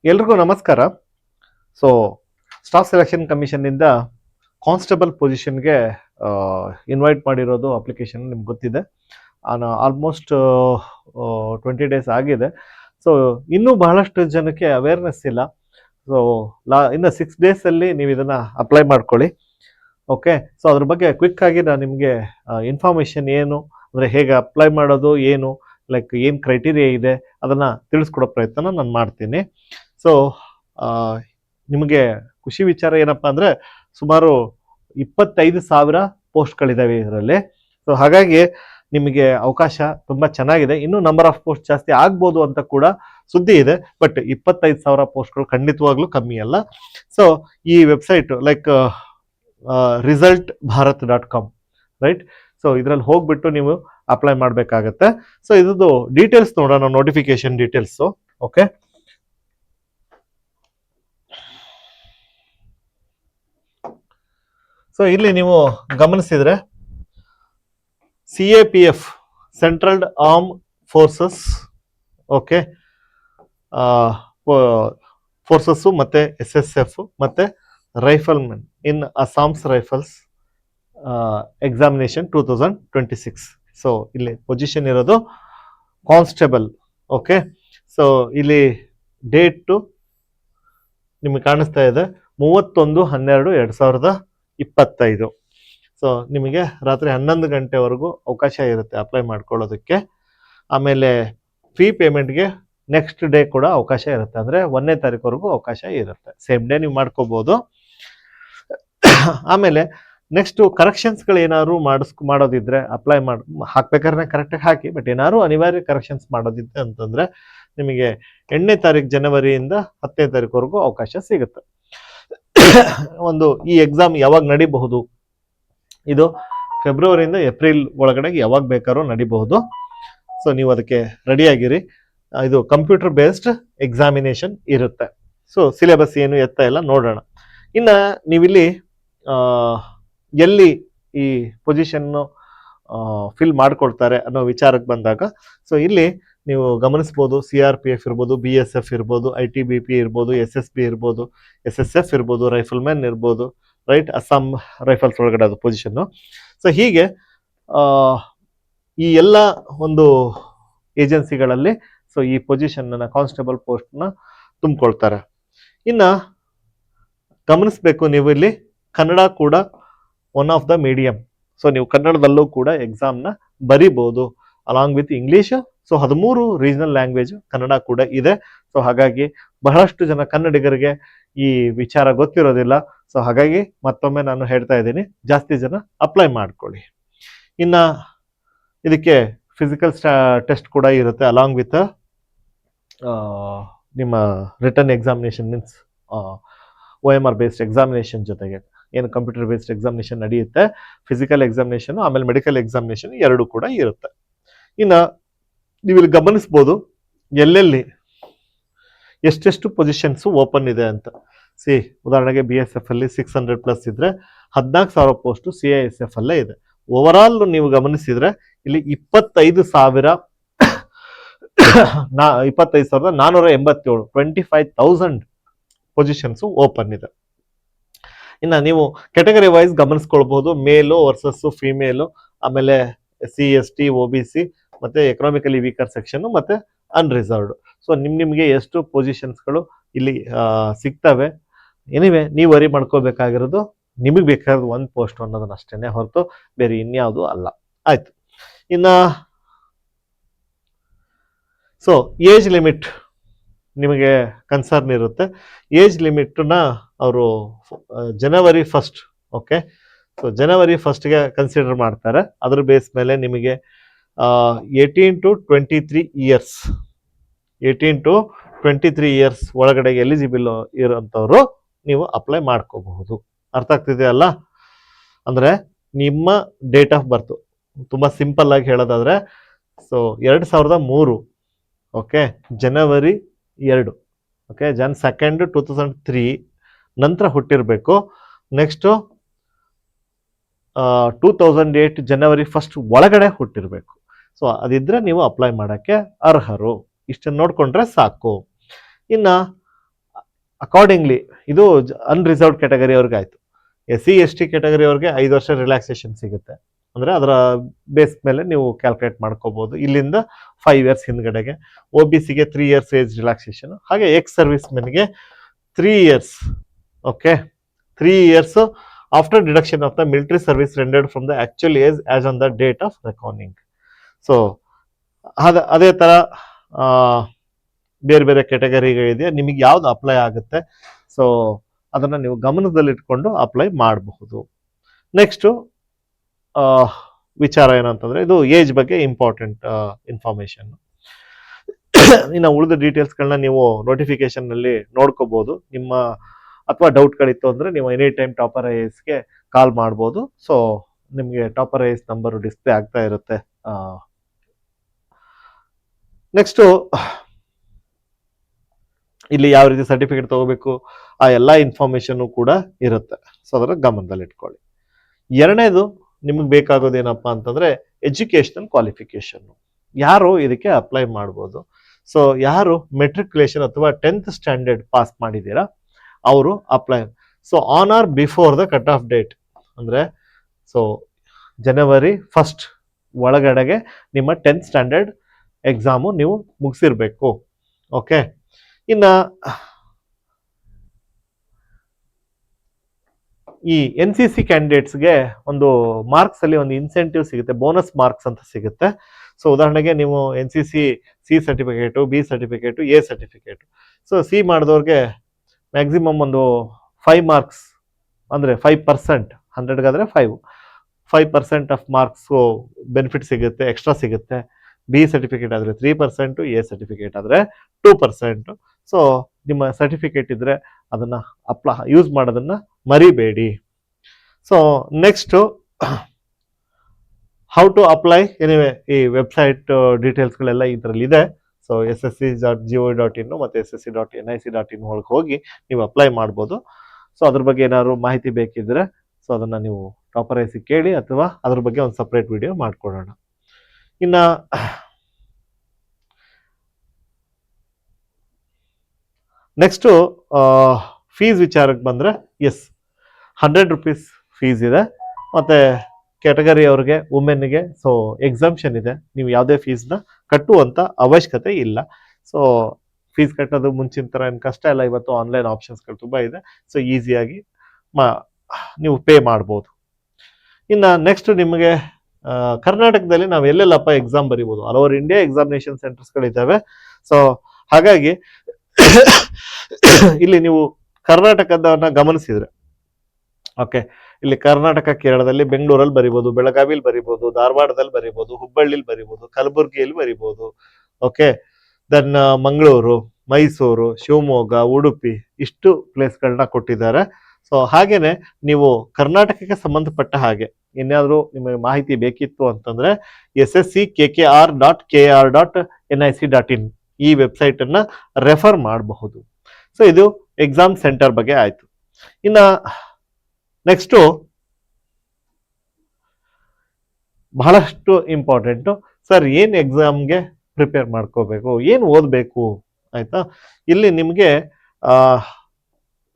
ಎಲ್ರಿಗೂ ನಮಸ್ಕಾರ. So staff selection ಕಮಿಷನ್ನಿಂದ ಕಾನ್ಸ್ಟೇಬಲ್ ಪೊಸಿಷನ್ಗೆ ಇನ್ವೈಟ್ ಮಾಡಿರೋದು ಅಪ್ಲಿಕೇಶನ್ ನಿಮ್ಗೆ ಗೊತ್ತಿದೆ. ಆಲ್ಮೋಸ್ಟ್ 20 ಡೇಸ್ ಆಗಿದೆ. ಸೊ ಇನ್ನೂ ಬಹಳಷ್ಟು ಜನಕ್ಕೆ ಅವೇರ್ನೆಸ್ ಇಲ್ಲ. ಸೊ ಇನ್ನು 6 ಡೇಸಲ್ಲಿ ನೀವು ಇದನ್ನು ಅಪ್ಲೈ ಮಾಡ್ಕೊಳ್ಳಿ. ಓಕೆ, ಸೊ ಅದ್ರ ಬಗ್ಗೆ ಕ್ವಿಕ್ ಆಗಿ ನಾನು ನಿಮಗೆ ಇನ್ಫಾರ್ಮೇಷನ್ ಏನು ಅಂದರೆ ಹೇಗೆ ಅಪ್ಲೈ ಮಾಡೋದು, ಏನು ಲೈಕ್ ಏನು ಕ್ರೈಟೀರಿಯಾ ಇದೆ ಅದನ್ನು ತಿಳಿಸ್ಕೊಡೋ ಪ್ರಯತ್ನ ನಾನು ಮಾಡ್ತೀನಿ. ಸೊ ನಿಮಗೆ ಖುಷಿ ವಿಚಾರ ಏನಪ್ಪ ಅಂದರೆ ಸುಮಾರು 25,000 ಪೋಸ್ಟ್ಗಳಿದ್ದಾವೆ ಇದರಲ್ಲಿ. ಸೊ ಹಾಗಾಗಿ ನಿಮಗೆ ಅವಕಾಶ ತುಂಬ ಚೆನ್ನಾಗಿದೆ. ಇನ್ನೂ ನಂಬರ್ ಆಫ್ ಪೋಸ್ಟ್ ಜಾಸ್ತಿ ಆಗ್ಬೋದು ಅಂತ ಕೂಡ ಸುದ್ದಿ ಇದೆ. ಬಟ್ 25,000 ಪೋಸ್ಟ್ಗಳು ಖಂಡಿತವಾಗ್ಲೂ ಕಮ್ಮಿ ಅಲ್ಲ. ಸೊ ಈ website like resultbharat.com right. So ಇದರಲ್ಲಿ ಹೋಗ್ಬಿಟ್ಟು ನೀವು ಅಪ್ಲೈ ಮಾಡಬೇಕಾಗತ್ತೆ. ಸೊ ಇದ್ರದ್ದು ಡೀಟೇಲ್ಸ್ ನೋಡೋಣ, ನೋಟಿಫಿಕೇಶನ್ ಡೀಟೇಲ್ಸು. ಓಕೆ, ಸೊ ಇಲ್ಲಿ ನೀವು ಗಮನಿಸಿದ್ರೆ CAPF central arm forces, okay, forces ಮತ್ತು SSF ಮತ್ತು ರೈಫಲ್ಮೆನ್ ಇನ್ ಅಸ್ಸಾಮ್ಸ್ ರೈಫಲ್ಸ್ ಎಕ್ಸಾಮಿನೇಷನ್ 2026. ಸೊ ಇಲ್ಲಿ ಪೊಸಿಷನ್ ಇರೋದು ಕಾನ್ಸ್ಟೇಬಲ್. ಓಕೆ, ಸೊ ಇಲ್ಲಿ ಡೇಟು ನಿಮಗೆ ಕಾಣಿಸ್ತಾ ಇದೆ 31/12/2025. ಸೊ ನಿಮಗೆ ರಾತ್ರಿ 11 ಗಂಟೆವರೆಗೂ ಅವಕಾಶ ಇರುತ್ತೆ ಅಪ್ಲೈ ಮಾಡ್ಕೊಳ್ಳೋದಕ್ಕೆ. ಆಮೇಲೆ ಫೀ ಪೇಮೆಂಟ್ಗೆ ನೆಕ್ಸ್ಟ್ ಡೇ ಕೂಡ ಅವಕಾಶ ಇರುತ್ತೆ, ಅಂದರೆ 1ನೇ ತಾರೀಕುವರೆಗೂ ಅವಕಾಶ ಇರುತ್ತೆ. ಸೇಮ್ ಡೇ ನೀವು ಮಾಡ್ಕೋಬೋದು. ಆಮೇಲೆ ನೆಕ್ಸ್ಟು ಕರೆಕ್ಷನ್ಸ್ಗಳು ಏನಾದ್ರು ಮಾಡೋದಿದ್ರೆ ಅಪ್ಲೈ ಹಾಕ್ಬೇಕಾದ್ರೆ ಕರೆಕ್ಟಾಗಿ ಹಾಕಿ. ಬಟ್ ಏನಾದ್ರು ಅನಿವಾರ್ಯ ಕರೆಕ್ಷನ್ಸ್ ಮಾಡೋದಿದೆ ಅಂತಂದರೆ ನಿಮಗೆ 8ನೇ ತಾರೀಕು ಜನವರಿಯಿಂದ 10ನೇ ತಾರೀಕುವರೆಗೂ ಅವಕಾಶ ಸಿಗುತ್ತೆ. ಈ ಎಕ್ಸಾಮ್ ಯಾವಾಗ ನಡಿಬಹುದು? ಇದು ಫೆಬ್ರವರಿಯಿಂದ ಏಪ್ರಿಲ್ ಒಳಗಡೆ ಯಾವಾಗ ಬೇಕಾದ್ರೂ ನಡಿಬಹುದು. ಸೊ ನೀವು ಅದಕ್ಕೆ ರೆಡಿಯಾಗಿರಿ. ಇದು ಕಂಪ್ಯೂಟರ್ ಬೇಸ್ಡ್ ಎಕ್ಸಾಮಿನೇಷನ್ ಇರುತ್ತೆ. ಸೊ ಸಿಲೆಬಸ್ ಏನು ಎತ್ತ ಎಲ್ಲ ನೋಡೋಣ. ಇನ್ನು ನೀವಿಲ್ಲಿ ಎಲ್ಲಿ ಈ ಪೊಸಿಷನ್ನು ಫಿಲ್ ಮಾಡ್ಕೊಳ್ತಾರೆ ಅನ್ನೋ ವಿಚಾರಕ್ಕೆ ಬಂದಾಗ, ಸೊ ಇಲ್ಲಿ ನೀವು ಗಮನಿಸ್ಬೋದು CRPF ಇರ್ಬೋದು, BSF ಇರ್ಬೋದು, ITBP ಇರ್ಬೋದು, SSB ಇರ್ಬೋದು, SSF ಇರ್ಬೋದು, ರೈಫಲ್ಮೆನ್ ಇರ್ಬೋದು, ರೈಟ್, ಅಸ್ಸಾಂ ರೈಫಲ್ಸ್ ಒಳಗಡೆ ಅದು ಪೊಸಿಷನ್ನು. ಸೊ ಹೀಗೆ ಈ ಎಲ್ಲ ಒಂದು ಏಜೆನ್ಸಿಗಳಲ್ಲಿ ಸೊ ಈ ಪೊಸಿಷನ್ನ ಕಾನ್ಸ್ಟೇಬಲ್ ಪೋಸ್ಟ್ನ ತುಂಬಿಕೊಳ್ತಾರೆ. ಇನ್ನು ಗಮನಿಸ್ಬೇಕು ನೀವು ಇಲ್ಲಿ ಕನ್ನಡ ಕೂಡ one of the medium. So ನೀವು ಕನ್ನಡದಲ್ಲೂ ಕೂಡ ಎಕ್ಸಾಮ್ನ ಬರಿಬೋದು along with English. So 13 regional language Kannada ಕೂಡ ಇದೆ. ಸೊ ಹಾಗಾಗಿ ಬಹಳಷ್ಟು ಜನ ಕನ್ನಡಿಗರಿಗೆ ಈ ವಿಚಾರ ಗೊತ್ತಿರೋದಿಲ್ಲ. ಸೊ ಹಾಗಾಗಿ ಮತ್ತೊಮ್ಮೆ ನಾನು ಹೇಳ್ತಾ ಇದ್ದೀನಿ, ಜಾಸ್ತಿ ಜನ ಅಪ್ಲೈ ಮಾಡ್ಕೊಳ್ಳಿ. ಇನ್ನು ಇದಕ್ಕೆ ಫಿಸಿಕಲ್ ಟೆಸ್ಟ್ ಕೂಡ ಇರುತ್ತೆ ಅಲಾಂಗ್ ವಿತ್ ನಿಮ್ಮ return examination, means OMR based examination ಜೊತೆಗೆ ಏನು ಕಂಪ್ಯೂಟರ್ ಬೇಸ್ಡ್ ಎಕ್ಸಾಮಿನೇಷನ್ ನಡೆಯುತ್ತೆ, ಫಿಸಿಕಲ್ ಎಕ್ಸಾಮಿನೇಷನ್ ಆಮೇಲೆ ಮೆಡಿಕಲ್ ಎಕ್ಸಾಮಿನೇಷನ್ ಎರಡೂ ಕೂಡ ಇರುತ್ತೆ. ಇನ್ನು ನೀವು ಇಲ್ಲಿ ಗಮನಿಸ್ಬೋದು ಎಲ್ಲೆಲ್ಲಿ ಎಷ್ಟೆಷ್ಟು ಪೊಸಿಷನ್ಸು ಓಪನ್ ಇದೆ ಅಂತ. ಉದಾಹರಣೆಗೆ BSF ಅಲ್ಲಿ 600+ ಇದ್ರೆ 14,000 ಪೋಸ್ಟು CISF ಅಲ್ಲೇ ಇದೆ. ಓವರಾಲ್ ನೀವು ಗಮನಿಸಿದ್ರೆ ಇಲ್ಲಿ 25,487 25,000 ಪೊಸಿಷನ್ಸು ಓಪನ್ ಇದೆ. ಇನ್ನು ನೀವು ಕೆಟಗರಿ ವೈಸ್ ಗಮನಿಸ್ಕೊಳ್ಬಹುದು, ಮೇಲು ವರ್ಸಸ್ಸು ಫಿಮೇಲು, ಆಮೇಲೆ SC ST OBC ಮತ್ತು ಎಕನಾಮಿಕಲಿ ವೀಕರ್ ಸೆಕ್ಷನ್ನು ಮತ್ತು ಅನ್ರಿಸರ್ವ್ಡ್. ಸೊ ನಿಮಗೆ ಎಷ್ಟು ಪೊಸಿಷನ್ಸ್ಗಳು ಇಲ್ಲಿ ಸಿಗ್ತವೆ. ಎನಿವೆ ನೀವು ವರಿ ಮಾಡ್ಕೋಬೇಕಾಗಿರೋದು ನಿಮಗೆ ಬೇಕಾಗಿರೋದು ಒಂದು ಪೋಸ್ಟ್ ಅನ್ನೋದನ್ನ ಅಷ್ಟೇ ಹೊರತು ಬೇರೆ ಇನ್ಯಾವುದು ಅಲ್ಲ. ಆಯಿತು. ಇನ್ನು ಸೊ ಏಜ್ ಲಿಮಿಟ್ ನಿಮಗೆ ಕನ್ಸರ್ನ್ ಇರುತ್ತೆ. ಏಜ್ ಲಿಮಿಟ್ನ ಅವರು ಜನವರಿ 1, ಓಕೆ, ಸೊ ಜನವರಿ 1ಗೆ ಕನ್ಸಿಡರ್ ಮಾಡ್ತಾರೆ. ಅದ್ರ ಬೇಸ್ ಮೇಲೆ ನಿಮಗೆ 18 to 23 ಇಯರ್ಸ್ 18 to 23 ಇಯರ್ಸ್ ಒಳಗಡೆ ಎಲಿಜಿಬಲ್ ಇರೋಂಥವ್ರು ನೀವು ಅಪ್ಲೈ ಮಾಡ್ಕೋಬಹುದು. ಅರ್ಥ ಆಗ್ತಿದೆಯಲ್ಲ? ಅಂದರೆ ನಿಮ್ಮ ಡೇಟ್ ಆಫ್ ಬರ್ತು ತುಂಬ ಸಿಂಪಲ್ ಆಗಿ ಹೇಳೋದಾದರೆ, ಸೊ 2003, ಓಕೆ, ಜನವರಿ 2, ಓಕೆ, Jan 2, 2003 ನಂತರ ಹುಟ್ಟಿರಬೇಕು. ನೆಕ್ಸ್ಟು 2008 ಜನವರಿ 1 ಒಳಗಡೆ ಹುಟ್ಟಿರಬೇಕು. ಸೊ ಅದಿದ್ರೆ ನೀವು ಅಪ್ಲೈ ಮಾಡೋಕ್ಕೆ ಅರ್ಹರು. ಇಷ್ಟನ್ನು ನೋಡಿಕೊಂಡ್ರೆ ಸಾಕು. ಇನ್ನು ಅಕಾರ್ಡಿಂಗ್ಲಿ ಇದು ಅನ್ರಿಸರ್ವ್ಡ್ ಕ್ಯಾಟಗರಿ ಅವ್ರಿಗೆ ಆಯ್ತು. SC ST ಕ್ಯಾಟಗರಿ ಅವ್ರಿಗೆ 5 ವರ್ಷ ರಿಲ್ಯಾಕ್ಸೇಷನ್ ಸಿಗುತ್ತೆ. ಅಂದ್ರೆ ಅದರ ಬೇಸ್ ಮೇಲೆ ನೀವು ಕ್ಯಾಲ್ಕುಲೇಟ್ ಮಾಡ್ಕೋಬಹುದು. ಇಲ್ಲಿಂದ 5 years ಹಿಂದ್ಗಡೆಗೆ. OBCಗೆ 3 years ಏಜ್ ರಿಲ್ಯಾಕ್ಸೇಷನ್, ಹಾಗೆ ಎಕ್ಸ್ ಸರ್ವಿಸ್ ಮೆನ್ಗೆ 3 years. Okay, 3 years after deduction of the military service rendered from the actual age as on the date of recording. So ಅದೇ ತರ ಬೇರೆ ಬೇರೆ ಕ್ಯಾಟಗರಿಗಳಿದೆ, ನಿಮಗೆ ಯಾವ್ದು ಅಪ್ಲೈ ಆಗುತ್ತೆ ಸೊ ಅದನ್ನ ನೀವು ಗಮನದಲ್ಲಿಟ್ಕೊಂಡು ಅಪ್ಲೈ ಮಾಡಬಹುದು. ನೆಕ್ಸ್ಟ್ ವಿಚಾರ ಏನಂತಂದ್ರೆ, ಇದು ಏಜ್ ಬಗ್ಗೆ ಇಂಪಾರ್ಟೆಂಟ್ ಇನ್ಫಾರ್ಮೇಶನ್. ಇನ್ನು ಉಳಿದ ಡೀಟೇಲ್ಸ್ಗಳನ್ನ ನೀವು ನೋಟಿಫಿಕೇಶನ್ ನಲ್ಲಿ ನೋಡ್ಕೋಬಹುದು. ನಿಮ್ಮ ಅಥವಾ ಡೌಟ್ಗಳಿತ್ತು ಅಂದ್ರೆ ನೀವು ಎನಿ ಟೈಮ್ ಟಾಪರ್ ಐಎಸ್ಗೆ ಕಾಲ್ ಮಾಡ್ಬೋದು. ಸೊ ನಿಮಗೆ ಟಾಪರ್ ಐಎಸ್ ನಂಬರ್ ಡಿಸ್ಪ್ಲೇ ಆಗ್ತಾ ಇರುತ್ತೆ. ನೆಕ್ಸ್ಟು ಇಲ್ಲಿ ಯಾವ ರೀತಿ ಸರ್ಟಿಫಿಕೇಟ್ ತಗೋಬೇಕು ಆ ಎಲ್ಲ ಇನ್ಫಾರ್ಮೇಶನ್ ಕೂಡ ಇರುತ್ತೆ. ಸೊ ಅದರ ಗಮನದಲ್ಲಿ ಇಟ್ಕೊಳ್ಳಿ. ಎರಡನೇದು ನಿಮಗೆ ಬೇಕಾಗೋದೇನಪ್ಪಾ ಅಂತಂದ್ರೆ ಎಜುಕೇಶನಲ್ ಕ್ವಾಲಿಫಿಕೇಶನ್. ಯಾರು ಇದಕ್ಕೆ ಅಪ್ಲೈ ಮಾಡ್ಬೋದು? ಸೊ ಯಾರು ಮೆಟ್ರಿಕ್ಯುಲೇಷನ್ ಅಥವಾ 10th ಸ್ಟ್ಯಾಂಡರ್ಡ್ ಪಾಸ್ ಮಾಡಿದ್ದೀರಾ ಅವರು apply. So on or before the cut off date, ಅಂದ್ರೆ ಸೊ January 1st ಒಳಗಡೆಗೆ ನಿಮ್ಮ 10th ಸ್ಟ್ಯಾಂಡರ್ಡ್ ಎಕ್ಸಾಮು ನೀವು ಮುಗಿಸಿರ್ಬೇಕು. ಓಕೆ, ಇನ್ನ ಈ NCC ಕ್ಯಾಂಡಿಡೇಟ್ಸ್ಗೆ ಒಂದು ಮಾರ್ಕ್ಸ್ ಅಲ್ಲಿ ಒಂದು ಇನ್ಸೆಂಟಿವ್ ಸಿಗುತ್ತೆ, ಬೋನಸ್ ಮಾರ್ಕ್ಸ್ ಅಂತ ಸಿಗುತ್ತೆ. ಸೊ ಉದಾಹರಣೆಗೆ ನೀವು NCC C certificate, B certificate, A certificate. So C ಮಾಡಿದವ್ರಿಗೆ ಮ್ಯಾಕ್ಸಿಮಮ್ ಒಂದು 5 marks ಅಂದರೆ 5%, 100ಗಾದರೆ 5% ಆಫ್ ಮಾರ್ಕ್ಸು ಬೆನಿಫಿಟ್ ಸಿಗುತ್ತೆ, ಎಕ್ಸ್ಟ್ರಾ ಸಿಗುತ್ತೆ. B ಸರ್ಟಿಫಿಕೇಟ್ ಆದರೆ 3%, A ಸರ್ಟಿಫಿಕೇಟ್ ಆದರೆ 2%. ಸೊ ನಿಮ್ಮ ಸರ್ಟಿಫಿಕೇಟ್ ಇದ್ರೆ ಅದನ್ನ ಯೂಸ್ ಮಾಡೋದನ್ನ ಮರಿಬೇಡಿ. So next how to apply. Anyway ಈ ವೆಬ್ಸೈಟ್ ಡೀಟೇಲ್ಸ್ಗಳೆಲ್ಲ ಇದರಲ್ಲಿ ಇದೆ. ಸೊ ssc.gov.in ಮತ್ತು ssc.nic.in ಒಳಗೆ ಹೋಗಿ ನೀವು ಅಪ್ಲೈ ಮಾಡ್ಬೋದು. ಸೊ ಅದ್ರ ಬಗ್ಗೆ ಏನಾದ್ರು ಮಾಹಿತಿ ಬೇಕಿದ್ರೆ ಸೊ ಅದನ್ನ ನೀವು ಟಾಪರ್ ಐಸಿ ಕೇಳಿ, ಅಥವಾ ಅದ್ರ ಬಗ್ಗೆ ಒಂದು ಸಪ್ರೇಟ್ ವಿಡಿಯೋ ಮಾಡ್ಕೊಡೋಣ. ಇನ್ನ ನೆಕ್ಸ್ಟು ಫೀಸ್ ವಿಚಾರಕ್ಕೆ ಬಂದರೆ, ಎಸ್ 100 rupees ಫೀಸ್ ಇದೆ. ಮತ್ತು ಕ್ಯಾಟಗರಿ ಅವ್ರಿಗೆ, ವುಮೆನ್ಗೆ ಸೊ ಎಕ್ಸಾಮ್ಷನ್ ಇದೆ. ನೀವು ಯಾವುದೇ ಫೀಸ್ನ ಕಟ್ಟುವಂಥ ಅವಶ್ಯಕತೆ ಇಲ್ಲ. ಸೊ ಫೀಸ್ ಕಟ್ಟೋದು ಮುಂಚಿನ ಥರ ಏನು ಕಷ್ಟ ಇಲ್ಲ. ಇವತ್ತು ಆನ್ಲೈನ್ ಆಪ್ಷನ್ಸ್ಗಳು ತುಂಬ ಇದೆ. ಸೊ ಈಸಿಯಾಗಿ ನೀವು ಪೇ ಮಾಡ್ಬೋದು. ಇನ್ನು ನೆಕ್ಸ್ಟ್ ನಿಮಗೆ ಕರ್ನಾಟಕದಲ್ಲಿ ನಾವು ಎಲ್ಲೆಲ್ಲಪ್ಪ ಎಕ್ಸಾಮ್ ಬರಿಬೋದು? ಆಲ್ ಓವರ್ ಇಂಡಿಯಾ ಎಕ್ಸಾಮಿನೇಷನ್ ಸೆಂಟರ್ಸ್ಗಳಿದ್ದಾವೆ. ಸೊ ಹಾಗಾಗಿ ಇಲ್ಲಿ ನೀವು ಕರ್ನಾಟಕದನ್ನ ಗಮನಿಸಿದ್ರೆ, ಓಕೆ, ಇಲ್ಲಿ ಕರ್ನಾಟಕ ಕೇರಳದಲ್ಲಿ ಬೆಂಗಳೂರಲ್ಲಿ ಬರಿಬೋದು, ಬೆಳಗಾವಿಲಿ ಬರಿಬೋದು, ಧಾರವಾಡದಲ್ಲಿ ಬರಿಬೋದು, ಹುಬ್ಬಳ್ಳಿಲಿ ಬರಿಬೋದು, ಕಲಬುರಗಿಯಲ್ಲಿ ಬರಿಬೋದು. ಓಕೆ, ದೆನ್ ಮಂಗಳೂರು, ಮೈಸೂರು, ಶಿವಮೊಗ್ಗ, ಉಡುಪಿ, ಇಷ್ಟು ಪ್ಲೇಸ್ಗಳನ್ನ ಕೊಟ್ಟಿದ್ದಾರೆ. ಸೊ ಹಾಗೇನೆ ನೀವು ಕರ್ನಾಟಕಕ್ಕೆ ಸಂಬಂಧಪಟ್ಟ ಹಾಗೆ ಏನಾದರೂ ನಿಮಗೆ ಮಾಹಿತಿ ಬೇಕಿತ್ತು ಅಂತಂದ್ರೆ ssc.kkr.nic.in ಈ ವೆಬ್ಸೈಟ್ ಅನ್ನ ರೆಫರ್ ಮಾಡಬಹುದು. ಸೊ ಇದು ಎಕ್ಸಾಮ್ ಸೆಂಟರ್ ಬಗ್ಗೆ ಆಯ್ತು. ಇನ್ನ ನೆಕ್ಸ್ಟು ಬಹಳಷ್ಟು ಇಂಪಾರ್ಟೆಂಟು, ಸರ್ ಏನು ಎಕ್ಸಾಮ್ಗೆ ಪ್ರಿಪೇರ್ ಮಾಡ್ಕೋಬೇಕು, ಏನು ಓದಬೇಕು, ಆಯ್ತಾ? ಇಲ್ಲಿ ನಿಮಗೆ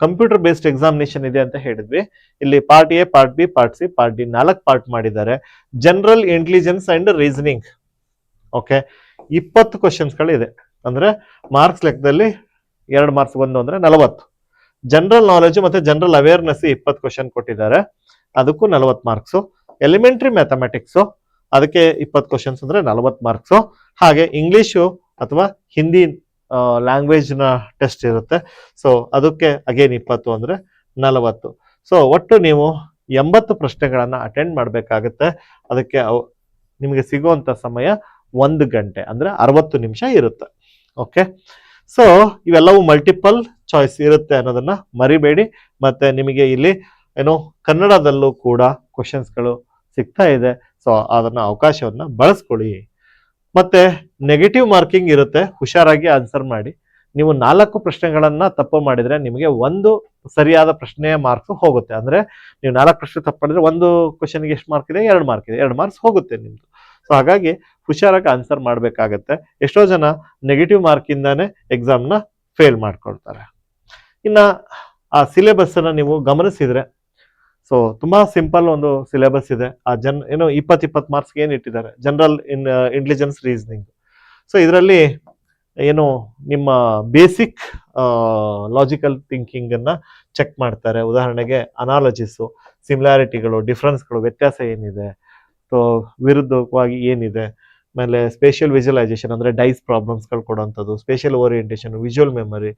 ಕಂಪ್ಯೂಟರ್ ಬೇಸ್ಡ್ ಎಕ್ಸಾಮಿನೇಷನ್ ಇದೆ ಅಂತ ಹೇಳಿದ್ವಿ. ಇಲ್ಲಿ part A, part B, part C, part D 4 part ಮಾಡಿದ್ದಾರೆ. General intelligence and reasoning, okay, 20 ಕ್ವಶನ್ಸ್ಗಳಿದೆ. ಅಂದ್ರೆ ಮಾರ್ಕ್ಸ್ ಲೆಕ್ಕದಲ್ಲಿ 2 ಮಾರ್ಕ್ಸ್ ಬಂದು ಅಂದ್ರೆ 40. ಜನರಲ್ ನಾಲೆಜ್ ಮತ್ತೆ ಜನರಲ್ ಅವೇರ್ನೆಸ್ 20 ಕ್ವಶನ್ ಕೊಟ್ಟಿದ್ದಾರೆ, ಅದಕ್ಕೂ 40 ಮಾರ್ಕ್ಸು. ಎಲಿಮೆಂಟ್ರಿ ಮ್ಯಾಥಮೆಟಿಕ್ಸು ಅದಕ್ಕೆ 20 ಕ್ವಶನ್ಸ್ ಅಂದ್ರೆ 40 ಮಾರ್ಕ್ಸು. ಹಾಗೆ ಇಂಗ್ಲಿಷು ಅಥವಾ ಹಿಂದಿ ಲ್ಯಾಂಗ್ವೇಜ್ನ ಟೆಸ್ಟ್ ಇರುತ್ತೆ. ಸೊ ಅದಕ್ಕೆ ಅಗೇನ್ 20 ಅಂದ್ರೆ 40. ಸೊ ಒಟ್ಟು ನೀವು 80 ಪ್ರಶ್ನೆಗಳನ್ನ ಅಟೆಂಡ್ ಮಾಡಬೇಕಾಗುತ್ತೆ. ಅದಕ್ಕೆ ನಿಮಗೆ ಸಿಗುವಂತ ಸಮಯ 1 ಗಂಟೆ ಅಂದ್ರೆ 60 ನಿಮಿಷ ಇರುತ್ತೆ. ಓಕೆ, ಸೊ ಇವೆಲ್ಲವೂ ಮಲ್ಟಿಪಲ್ ಚಾಯ್ಸ್ ಇರುತ್ತೆ ಅನ್ನೋದನ್ನ ಮರಿಬೇಡಿ. ಮತ್ತೆ ನಿಮಗೆ ಇಲ್ಲಿ ಏನೋ ಕನ್ನಡದಲ್ಲೂ ಕೂಡ ಕ್ವಶನ್ಸ್ಗಳು ಸಿಗ್ತಾ ಇದೆ. ಸೊ ಅದನ್ನ ಅವಕಾಶವನ್ನ ಬಳಸ್ಕೊಳ್ಳಿ. ಮತ್ತೆ ನೆಗೆಟಿವ್ ಮಾರ್ಕಿಂಗ್ ಇರುತ್ತೆ, ಹುಷಾರಾಗಿ ಆನ್ಸರ್ ಮಾಡಿ. ನೀವು 4 ಪ್ರಶ್ನೆಗಳನ್ನ ತಪ್ಪು ಮಾಡಿದ್ರೆ ನಿಮಗೆ 1 ಸರಿಯಾದ ಪ್ರಶ್ನೆಯ ಮಾರ್ಕ್ಸ್ ಹೋಗುತ್ತೆ. ಅಂದ್ರೆ ನೀವು 4 ಪ್ರಶ್ನೆ ತಪ್ಪು ಮಾಡಿದ್ರೆ 1 ಕ್ವಶನ್ಗೆ ಎಷ್ಟು ಮಾರ್ಕ್ ಇದೆ? 2 ಮಾರ್ಕ್ ಇದೆ, 2 ಮಾರ್ಕ್ಸ್ ಹೋಗುತ್ತೆ ನಿಮ್ದು. ಸೊ ಹಾಗಾಗಿ ಹುಷಾರಾಗಿ ಆನ್ಸರ್ ಮಾಡಬೇಕಾಗತ್ತೆ. ಎಷ್ಟೋ ಜನ ನೆಗೆಟಿವ್ ಮಾರ್ಕ್ ಇಂದಾನೆ ಎಕ್ಸಾಮ್ನ ಫೇಲ್ ಮಾಡ್ಕೊಳ್ತಾರೆ. ಇನ್ನು ಆ ಸಿಲೆಬಸ್ಸನ್ನು ನೀವು ಗಮನಿಸಿದರೆ, ಸೊ ತುಂಬ ಸಿಂಪಲ್ ಒಂದು ಸಿಲೆಬಸ್ ಇದೆ. ಆ ಏನೋ 20 ಮಾರ್ಕ್ಸ್ಗೆ ಏನು ಇಟ್ಟಿದ್ದಾರೆ, ಜನರಲ್ ಇಂಟೆಲಿಜೆನ್ಸ್ ರೀಸನಿಂಗ್. ಸೊ ಇದರಲ್ಲಿ ಏನು ನಿಮ್ಮ ಬೇಸಿಕ್ ಲಾಜಿಕಲ್ ಥಿಂಕಿಂಗನ್ನು ಚೆಕ್ ಮಾಡ್ತಾರೆ. ಉದಾಹರಣೆಗೆ ಅನಾಲಜಿಸು, ಸಿಮಿಲಾರಿಟಿಗಳು, ಡಿಫ್ರೆನ್ಸ್ಗಳು, ವ್ಯತ್ಯಾಸ ಏನಿದೆ, ಸೊ ವಿರುದ್ಧವಾಗಿ ಏನಿದೆ, ಆಮೇಲೆ ಸ್ಪೇಷಿಯಲ್ ವಿಜುವಲೈಸೇಷನ್ ಅಂದರೆ ಡೈಸ್ ಪ್ರಾಬ್ಲಮ್ಸ್ಗಳು ಕೊಡುವಂಥದ್ದು, spatial orientation, visual memory,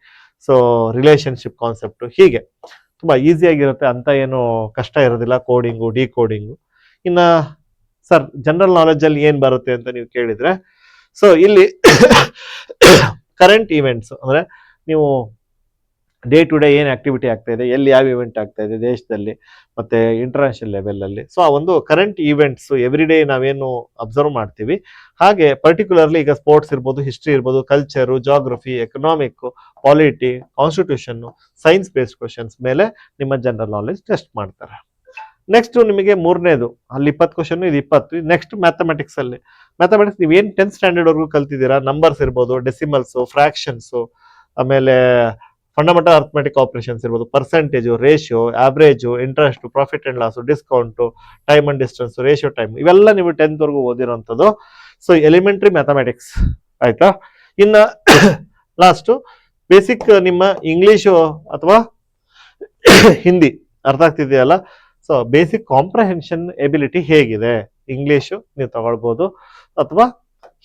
so relationship concept, ಹೀಗೆ ತುಂಬ ಈಸಿಯಾಗಿರುತ್ತೆ, ಅಂತ ಏನು ಕಷ್ಟ ಇರೋದಿಲ್ಲ. ಕೋಡಿಂಗು, ಡಿಕೋಡಿಂಗು. ಇನ್ನು ಸರ್ ಜನರಲ್ ನಾಲೆಜಲ್ಲಿ ಏನು ಬರುತ್ತೆ ಅಂತ ನೀವು ಕೇಳಿದರೆ, ಸೊ ಇಲ್ಲಿ ಕರೆಂಟ್ ಈವೆಂಟ್ಸ್ ಅಂದರೆ ನೀವು ಡೇ ಟು ಡೇ ಏನು ಆಕ್ಟಿವಿಟಿ ಆಗ್ತಾ ಇದೆ, ಎಲ್ಲಿ ಯಾವ ಇವೆಂಟ್ ಆಗ್ತಾ ಇದೆ ದೇಶದಲ್ಲಿ ಮತ್ತು ಇಂಟರ್ನ್ಯಾಷನಲ್ ಲೆವೆಲಲ್ಲಿ, ಸೊ ಆ ಒಂದು ಕರೆಂಟ್ ಈವೆಂಟ್ಸು ಎವ್ರಿ ಡೇ ನಾವೇನು ಅಬ್ಸರ್ವ್ ಮಾಡ್ತೀವಿ, ಹಾಗೆ ಪರ್ಟಿಕ್ಯುಲರ್ಲಿ ಈಗ ಸ್ಪೋರ್ಟ್ಸ್ ಇರ್ಬೋದು, ಹಿಸ್ಟ್ರಿ ಇರ್ಬೋದು, culture, geography, economic, polity, constitution, science based questions ಮೇಲೆ ನಿಮ್ಮ ಜನರಲ್ ನಾಲೆಜ್ ಟೆಸ್ಟ್ ಮಾಡ್ತಾರೆ. ನೆಕ್ಸ್ಟ್ ನಿಮಗೆ ಮೂರನೇದು, ಅಲ್ಲಿ 20 ಕ್ವಶನ್, ಇದು 20. ನೆಕ್ಸ್ಟ್ ಮ್ಯಾಥಮೆಟಿಕ್ಸಲ್ಲಿ, ಮ್ಯಾಥಮೆಟಿಕ್ಸ್ ನೀವೇನು 10th ಸ್ಟ್ಯಾಂಡರ್ಡ್ವರೆಗೂ ಕಲ್ತಿದ್ದೀರಾ, ನಂಬರ್ಸ್ ಇರ್ಬೋದು, ಡೆಸಿಮಲ್ಸು, ಫ್ರಾಕ್ಷನ್ಸು, ಆಮೇಲೆ ಫಂಡಮೆಂಟಲ್ ಅರ್ಥಮೆಟಿಕ್ ಆಪರೇಷನ್ಸ್ ಇರ್ಬೋದು, percentage, ratio, average, interest, profit and loss, discount, time and distance, ratio time, ಇವೆಲ್ಲ ನೀವು 10th ಓದಿರೋಂಥದ್ದು. ಸೊ ಎಲಿಮೆಂಟ್ರಿ ಮ್ಯಾಥಮೆಟಿಕ್ಸ್ ಆಯಿತಾ. ಇನ್ನು ಲಾಸ್ಟು ಬೇಸಿಕ್ ನಿಮ್ಮ ಇಂಗ್ಲೀಷು ಅಥವಾ ಹಿಂದಿ ಅರ್ಥ ಆಗ್ತಿದೆಯಲ್ಲ, ಸೊ ಬೇಸಿಕ್ ಕಾಂಪ್ರಹೆನ್ಷನ್ ಎಬಿಲಿಟಿ ಹೇಗಿದೆ, ಇಂಗ್ಲೀಷು ನೀವು ತಗೊಳ್ಬೋದು ಅಥವಾ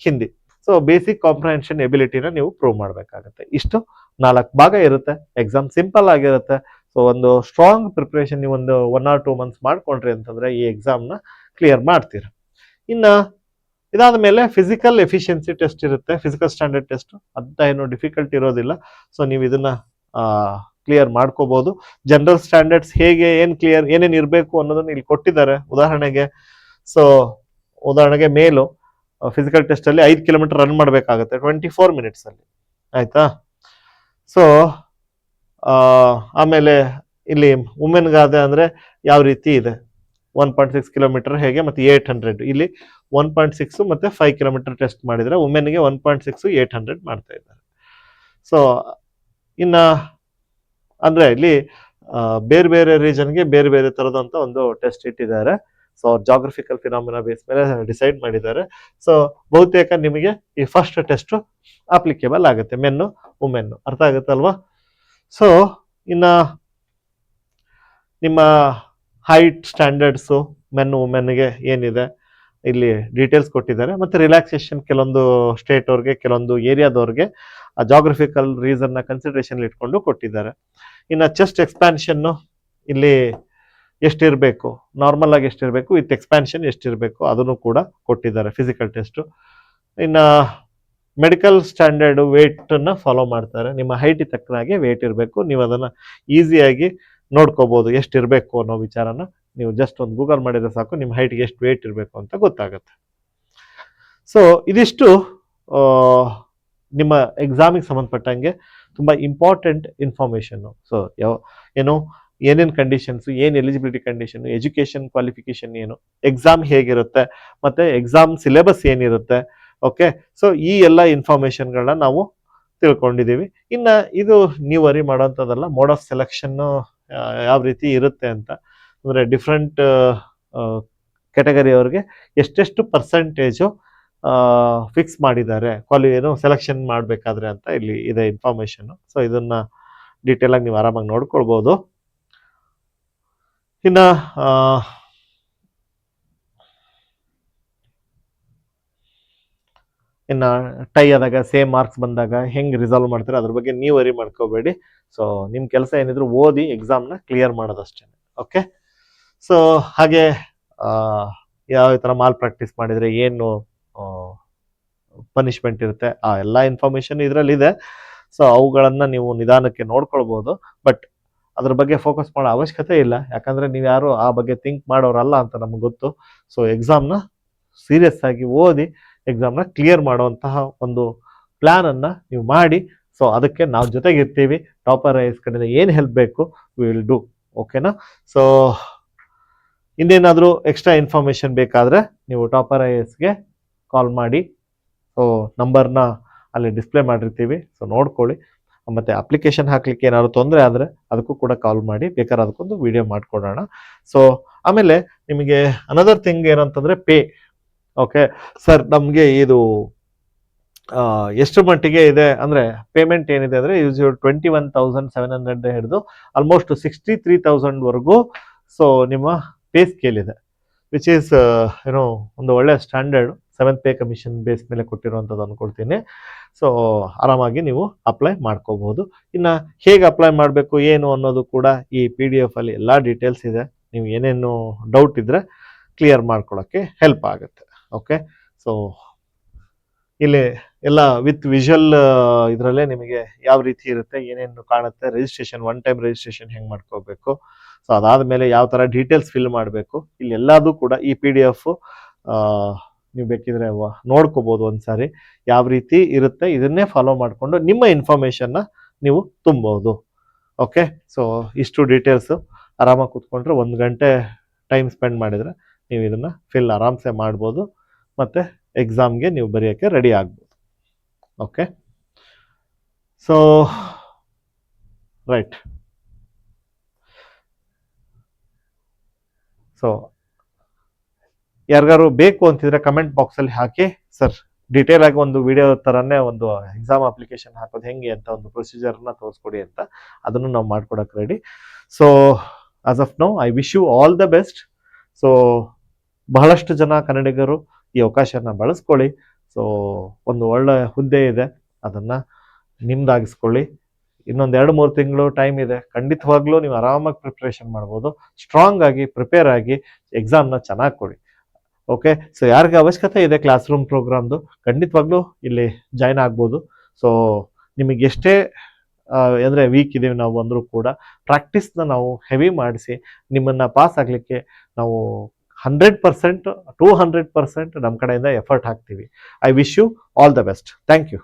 ಹಿಂದಿ. ಸೊ ಬೇಸಿಕ್ ಕಾಂಪ್ರಹೆನ್ಷನ್ ಎಬಿಲಿಟಿನ ನೀವು ಪ್ರೂವ್ ಮಾಡಬೇಕಾಗತ್ತೆ. ಇಷ್ಟು 4 ಭಾಗ ಇರುತ್ತೆ. ಎಕ್ಸಾಮ್ ಸಿಂಪಲ್ ಆಗಿರುತ್ತೆ. ಸೊ ಒಂದು ಸ್ಟ್ರಾಂಗ್ ಪ್ರಿಪ್ರೇಷನ್ ನೀವು ಒಂದು 1 or 2 months ಮಾಡ್ಕೊಂಡ್ರಿ ಅಂತಂದರೆ ಈ ಎಕ್ಸಾಮ್ನ ಕ್ಲಿಯರ್ ಮಾಡ್ತೀರ. ಇನ್ನು ಇದಾದ ಮೇಲೆ ಫಿಸಿಕಲ್ ಎಫಿಷಿಯನ್ಸಿ ಟೆಸ್ಟ್ ಇರುತ್ತೆ, ಫಿಸಿಕಲ್ ಸ್ಟ್ಯಾಂಡರ್ಡ್ ಟೆಸ್ಟ್. ಅಂತ ಏನು ಡಿಫಿಕಲ್ಟ್ ಇರೋದಿಲ್ಲ. ಸೊ ನೀವು ಇದನ್ನು ಕ್ಲಿಯರ್ ಮಾಡ್ಕೋಬೋದು. ಜನರಲ್ ಸ್ಟ್ಯಾಂಡರ್ಡ್ಸ್ ಹೇಗೆ ಏನೇನು ಇರಬೇಕು ಅನ್ನೋದನ್ನು ಇಲ್ಲಿ ಕೊಟ್ಟಿದ್ದಾರೆ. ಉದಾಹರಣೆಗೆ ಮೇಲು ಫಿಸಿಕಲ್ ಟೆಸ್ಟಲ್ಲಿ 5 ಕಿಲೋಮೀಟರ್ ರನ್ ಮಾಡಬೇಕಾಗುತ್ತೆ 24 minutesಲ್ಲಿ, ಆಯಿತಾ. ಸೊ ಆಮೇಲೆ ಇಲ್ಲಿ ವುಮೆನ್ಗಾದೆ ಅಂದರೆ ಯಾವ ರೀತಿ ಇದೆ, 1.6 ಕಿಲೋಮೀಟರ್ ಹೇಗೆ, ಮತ್ತು 800 ಇಲ್ಲಿ 1.6 ಮತ್ತು 5 ಕಿಲೋಮೀಟರ್ ಟೆಸ್ಟ್ ಮಾಡಿದರೆ, ವುಮೆನ್ಗೆ 1.6 800 ಮಾಡ್ತಾ ಇದ್ದಾರೆ. ಸೊ ಇನ್ನು ಅಂದರೆ ಇಲ್ಲಿ ಬೇರೆ ಬೇರೆ ರೀಜನ್ಗೆ ಬೇರೆ ಬೇರೆ ಥರದಂಥ ಒಂದು ಟೆಸ್ಟ್ ಇಟ್ಟಿದ್ದಾರೆ. ಸೊ ಜಾಗ್ರಫಿಕಲ್ ಫಿನಾಮಿನಾ ಬೇಸ್ ಮೇಲೆ ಡಿಸೈಡ್ ಮಾಡಿದ್ದಾರೆ. ಸೊ ಬಹುತೇಕ ನಿಮಗೆ ಈ ಫಸ್ಟ್ ಟೆಸ್ಟು ಅಪ್ಲಿಕೇಬಲ್ ಆಗುತ್ತೆ, ಮೆನ್ನು ವುಮೆನ್ನು, ಅರ್ಥ ಆಗುತ್ತಲ್ವಾ. ಸೊ ಇನ್ನು ನಿಮ್ಮ ಹೈಟ್ ಸ್ಟ್ಯಾಂಡರ್ಡ್ಸು ಮೆನ್ನು ವುಮೆನ್ಗೆ ಏನಿದೆ ಇಲ್ಲಿ ಡೀಟೇಲ್ಸ್ ಕೊಟ್ಟಿದ್ದಾರೆ. ಮತ್ತು ರಿಲ್ಯಾಕ್ಸೇಷನ್ ಕೆಲವೊಂದು ಸ್ಟೇಟ್ ಅವ್ರಿಗೆ, ಕೆಲವೊಂದು ಏರಿಯಾದವ್ರಿಗೆ ಆ ಜಾಗ್ರಫಿಕಲ್ ರೀಸನ್ನ ಕನ್ಸಿಡರೇಷನ್ ಇಟ್ಕೊಂಡು ಕೊಟ್ಟಿದ್ದಾರೆ. ಇನ್ನು ಚೆಸ್ಟ್ ಎಕ್ಸ್ಪ್ಯಾನ್ಷನ್ನು ಇಲ್ಲಿ ಎಷ್ಟಿರಬೇಕು, ನಾರ್ಮಲ್ ಆಗಿ ಎಷ್ಟಿರಬೇಕು, ವಿತ್ ಎಕ್ಸ್ಪ್ಯಾನ್ಷನ್ ಎಷ್ಟಿರಬೇಕು ಅದನ್ನು ಕೂಡ ಕೊಟ್ಟಿದ್ದಾರೆ ಫಿಸಿಕಲ್ ಟೆಸ್ಟು. ಇನ್ನು ಮೆಡಿಕಲ್ ಸ್ಟ್ಯಾಂಡರ್ಡು ವೇಟನ್ನು ಫಾಲೋ ಮಾಡ್ತಾರೆ. ನಿಮ್ಮ ಹೈಟಿಗೆ ತಕ್ಕನಾಗೆ ವೇಟ್ ಇರಬೇಕು. ನೀವು ಅದನ್ನು ಈಸಿಯಾಗಿ ನೋಡ್ಕೋಬೋದು ಎಷ್ಟಿರಬೇಕು ಅನ್ನೋ ವಿಚಾರನ. ನೀವು ಜಸ್ಟ್ ಒಂದು ಗೂಗಲ್ ಮಾಡಿದರೆ ಸಾಕು, ನಿಮ್ಮ ಹೈಟ್ಗೆ ಎಷ್ಟು ವೇಟ್ ಇರಬೇಕು ಅಂತ ಗೊತ್ತಾಗುತ್ತೆ. ಸೊ ಇದಿಷ್ಟು ನಿಮ್ಮ ಎಕ್ಸಾಮಿಗೆ ಸಂಬಂಧಪಟ್ಟಂಗೆ ತುಂಬ ಇಂಪಾರ್ಟೆಂಟ್ ಇನ್ಫಾರ್ಮೇಷನ್ನು. ಸೊ ಏನೇನು ಕಂಡೀಷನ್ಸು, ಏನು ಎಲಿಜಿಬಿಲಿಟಿ ಕಂಡೀಷನ್, ಎಜುಕೇಷನ್ ಕ್ವಾಲಿಫಿಕೇಷನ್ ಏನು, ಎಕ್ಸಾಮ್ ಹೇಗಿರುತ್ತೆ, ಮತ್ತು ಎಕ್ಸಾಮ್ ಸಿಲೆಬಸ್ ಏನಿರುತ್ತೆ. ಓಕೆ, ಸೊ ಈ ಎಲ್ಲ ಇನ್ಫಾರ್ಮೇಷನ್ಗಳನ್ನ ನಾವು ತಿಳ್ಕೊಂಡಿದ್ದೀವಿ. ಇನ್ನು ಇದು ನೀವು ವರಿ ಮಾಡೋಂಥದ್ದಲ್ಲ, ಮೋಡ್ ಆಫ್ ಸೆಲೆಕ್ಷನ್ನು ಯಾವ ರೀತಿ ಇರುತ್ತೆ ಅಂತ. ಅಂದರೆ ಡಿಫ್ರೆಂಟ್ ಕ್ಯಾಟಗರಿಯವ್ರಿಗೆ ಎಷ್ಟೆಷ್ಟು ಪರ್ಸೆಂಟೇಜು ಫಿಕ್ಸ್ ಮಾಡಿದ್ದಾರೆ ಸೆಲೆಕ್ಷನ್ ಮಾಡಬೇಕಾದ್ರೆ ಅಂತ ಇಲ್ಲಿ ಇದೆ ಇನ್ಫಾರ್ಮೇಷನ್ನು. ಸೊ ಇದನ್ನು ಡೀಟೇಲಾಗಿ ನೀವು ಆರಾಮಾಗಿ ನೋಡ್ಕೊಳ್ಬೋದು. ಇನ್ನು ಟೈ ಆದಾಗ, ಸೇಮ್ ಮಾರ್ಕ್ಸ್ ಬಂದಾಗ ಹೆಂಗೆ ರಿಸಾಲ್ವ್ ಮಾಡ್ತಾರೆ ಅದ್ರ ಬಗ್ಗೆ ನೀವು ವರಿ ಮಾಡ್ಕೋಬೇಡಿ. ಸೊ ನಿಮ್ಮ ಕೆಲಸ ಏನಿದ್ರು ಓದಿ ಎಕ್ಸಾಮ್ನ ಕ್ಲಿಯರ್ ಮಾಡೋದಷ್ಟೇ. ಓಕೆ, ಸೊ ಹಾಗೆ ಯಾವ ಥರ ಮಾಲ್ ಪ್ರಾಕ್ಟೀಸ್ ಮಾಡಿದರೆ ಏನು ಪನಿಷ್ಮೆಂಟ್ ಇರುತ್ತೆ, ಆ ಎಲ್ಲ ಇನ್ಫಾರ್ಮೇಷನ್ ಇದರಲ್ಲಿದೆ. ಸೊ ಅವುಗಳನ್ನು ನೀವು ನಿಧಾನಕ್ಕೆ ನೋಡ್ಕೊಳ್ಬೋದು. ಬಟ್ ಅದ್ರ ಬಗ್ಗೆ ಫೋಕಸ್ ಮಾಡೋ ಅವಶ್ಯಕತೆ ಇಲ್ಲ, ಯಾಕಂದರೆ ನೀವು ಯಾರು ಆ ಬಗ್ಗೆ ಥಿಂಕ್ ಮಾಡೋರಲ್ಲ ಅಂತ ನಮ್ಗೆ ಗೊತ್ತು. ಸೊ ಎಕ್ಸಾಮ್ನ ಸೀರಿಯಸ್ ಆಗಿ ಓದಿ ಎಕ್ಸಾಮ್ನ ಕ್ಲಿಯರ್ ಮಾಡುವಂತಹ ಒಂದು ಪ್ಲ್ಯಾನನ್ನು ನೀವು ಮಾಡಿ. ಸೊ ಅದಕ್ಕೆ ನಾವು ಜೊತೆಗಿರ್ತೀವಿ. ಟಾಪರ್ ಐಎಸ್ ಕಡೆಯಿಂದ ಏನು ಹೆಲ್ಪ್ ಬೇಕು ವಿ ವಿಲ್ ಡೂ. ಓಕೆನಾ. ಸೊ ಇನ್ನೇನಾದರೂ ಎಕ್ಸ್ಟ್ರಾ ಇನ್ಫಾರ್ಮೇಷನ್ ಬೇಕಾದರೆ ನೀವು ಟಾಪರ್ ಐಎಸ್ಗೆ ಕಾಲ್ ಮಾಡಿ. ಸೊ ನಂಬರ್ನ ಅಲ್ಲಿ ಡಿಸ್ಪ್ಲೇ ಮಾಡಿರ್ತೀವಿ, ಸೊ ನೋಡ್ಕೊಳ್ಳಿ. ಮತ್ತು ಅಪ್ಲಿಕೇಶನ್ ಹಾಕ್ಲಿಕ್ಕೆ ಏನಾದ್ರು ತೊಂದರೆ ಆದರೆ ಅದಕ್ಕೂ ಕೂಡ ಕಾಲ್ ಮಾಡಿ, ಬೇಕಾದ್ರೆ ಅದಕ್ಕೊಂದು ವಿಡಿಯೋ ಮಾಡಿಕೊಡೋಣ. ಸೊ ಆಮೇಲೆ ನಿಮಗೆ ಅನದರ್ ಥಿಂಗ್ ಏನಂತಂದರೆ ಪೇ. ಓಕೆ ಸರ್, ನಮಗೆ ಇದು ಎಷ್ಟು ಮಟ್ಟಿಗೆ ಇದೆ ಅಂದರೆ ಪೇಮೆಂಟ್ ಏನಿದೆ ಅಂದರೆ 21,700 ಹಿಡಿದು ಆಲ್ಮೋಸ್ಟ್ 63,000ವರೆಗೂ ಸೊ ನಿಮ್ಮ ಪೇ ಸ್ಕೇಲ್ ಇದೆ, ವಿಚ್ ಈಸ್ ಏನೋ ಒಂದು ಒಳ್ಳೆಯ standard 7th pay commission base ಮೇಲೆ ಕೊಟ್ಟಿರುವಂಥದ್ದು ಅಂದ್ಕೊಳ್ತೀನಿ. ಸೊ ಆರಾಮಾಗಿ ನೀವು ಅಪ್ಲೈ ಮಾಡ್ಕೋಬಹುದು. ಇನ್ನು ಹೇಗೆ ಅಪ್ಲೈ ಮಾಡಬೇಕು ಏನು ಅನ್ನೋದು ಕೂಡ ಈ PDF ಅಲ್ಲಿ ಎಲ್ಲ ಡೀಟೇಲ್ಸ್ ಇದೆ. ನೀವು ಏನೇನು ಡೌಟ್ ಇದ್ದರೆ ಕ್ಲಿಯರ್ ಮಾಡ್ಕೊಳ್ಳೋಕ್ಕೆ ಹೆಲ್ಪ್ ಆಗುತ್ತೆ. ಓಕೆ, ಸೊ ಇಲ್ಲಿ ಎಲ್ಲ ವಿತ್ ವಿಜುವಲ್ ಇದರಲ್ಲೇ ನಿಮಗೆ ಯಾವ ರೀತಿ ಇರುತ್ತೆ, ಏನೇನು ಕಾಣುತ್ತೆ, ರಿಜಿಸ್ಟ್ರೇಷನ್ 1 ಟೈಮ್ ರಿಜಿಸ್ಟ್ರೇಷನ್ ಹೆಂಗೆ ಮಾಡ್ಕೋಬೇಕು, ಸೊ ಅದಾದಮೇಲೆ ಯಾವ ಥರ ಡೀಟೇಲ್ಸ್ ಫಿಲ್ ಮಾಡಬೇಕು, ಇಲ್ಲಿ ಎಲ್ಲದೂ ಕೂಡ ಈ PDF ನೀವು ಬೇಕಿದ್ರೆ ನೋಡ್ಕೋಬೋದು ಒಂದ್ಸಾರಿ ಯಾವ ರೀತಿ ಇರುತ್ತೆ. ಇದನ್ನೇ ಫಾಲೋ ಮಾಡಿಕೊಂಡು ನಿಮ್ಮ ಇನ್ಫಾರ್ಮೇಷನ್ನ ನೀವು ತುಂಬೋದು. ಓಕೆ, ಸೊ ಇಷ್ಟು ಡೀಟೇಲ್ಸು ಆರಾಮಾಗಿ ಕೂತ್ಕೊಂಡ್ರೆ 1 ಗಂಟೆ ಟೈಮ್ ಸ್ಪೆಂಡ್ ಮಾಡಿದರೆ ನೀವು ಇದನ್ನು ಫಿಲ್ ಆರಾಮ್ಸೆ ಮಾಡ್ಬೋದು ಮತ್ತು ಎಕ್ಸಾಮ್ಗೆ ನೀವು ಬರೆಯೋಕ್ಕೆ ರೆಡಿ ಆಗ್ಬೋದು. Okay, so right. ಸೊ ಯಾರಿಗಾರು ಬೇಕು ಅಂತಿದ್ರೆ ಕಮೆಂಟ್ ಬಾಕ್ಸಲ್ಲಿ ಹಾಕಿ, ಸರ್ ಡೀಟೇಲ್ ಆಗಿ ಒಂದು ವಿಡಿಯೋ ಥರನೇ ಒಂದು ಎಕ್ಸಾಮ್ ಅಪ್ಲಿಕೇಶನ್ ಹಾಕೋದು ಹೆಂಗೆ ಅಂತ ಒಂದು ಪ್ರೊಸೀಜರ್ನ ತೋರಿಸ್ಕೊಡಿ ಅಂತ, ಅದನ್ನು ನಾವು ಮಾಡ್ಕೊಡಕ್ಕೆ ready. So as of now I wish you all the best. So ಬಹಳಷ್ಟು ಜನ ಕನ್ನಡಿಗರು ಈ ಅವಕಾಶನ ಬಳಸ್ಕೊಳ್ಳಿ. ಸೊ ಒಂದು ಒಳ್ಳೆ ಹುದ್ದೆ ಇದೆ, ಅದನ್ನು ನಿಮ್ದಾಗಿಸ್ಕೊಳ್ಳಿ. ಇನ್ನೊಂದು 2-3 ತಿಂಗಳು ಟೈಮ್ ಇದೆ. ಖಂಡಿತವಾಗ್ಲೂ ನೀವು ಆರಾಮಾಗಿ ಪ್ರಿಪ್ರೇಷನ್ ಮಾಡ್ಬೋದು. ಸ್ಟ್ರಾಂಗ್ ಆಗಿ ಪ್ರಿಪೇರ್ ಆಗಿ ಎಕ್ಸಾಮ್ನ ಚೆನ್ನಾಗಿ ಕೊಡಿ. ಓಕೆ, ಸೊ ಯಾರಿಗೆ ಅವಶ್ಯಕತೆ ಇದೆ ಕ್ಲಾಸ್ ರೂಮ್ ಪ್ರೋಗ್ರಾಮ್ದು ಖಂಡಿತವಾಗ್ಲೂ ಇಲ್ಲಿ ಜಾಯ್ನ್ ಆಗ್ಬೋದು. ಸೊ ನಿಮಗೆ ಎಷ್ಟೇ ಅಂದರೆ ವೀಕ್ ಇದ್ದೀವಿ ನಾವು ಅಂದರೂ ಕೂಡ ಪ್ರಾಕ್ಟೀಸ್ನ ನಾವು ಹೆವಿ ಮಾಡಿಸಿ ನಿಮ್ಮನ್ನು ಪಾಸ್ ಆಗಲಿಕ್ಕೆ ನಾವು 100% 200% ನಮ್ಮ ಕಡೆಯಿಂದ ಎಫರ್ಟ್ ಹಾಕ್ತೀವಿ. I wish you all the best. Thank you.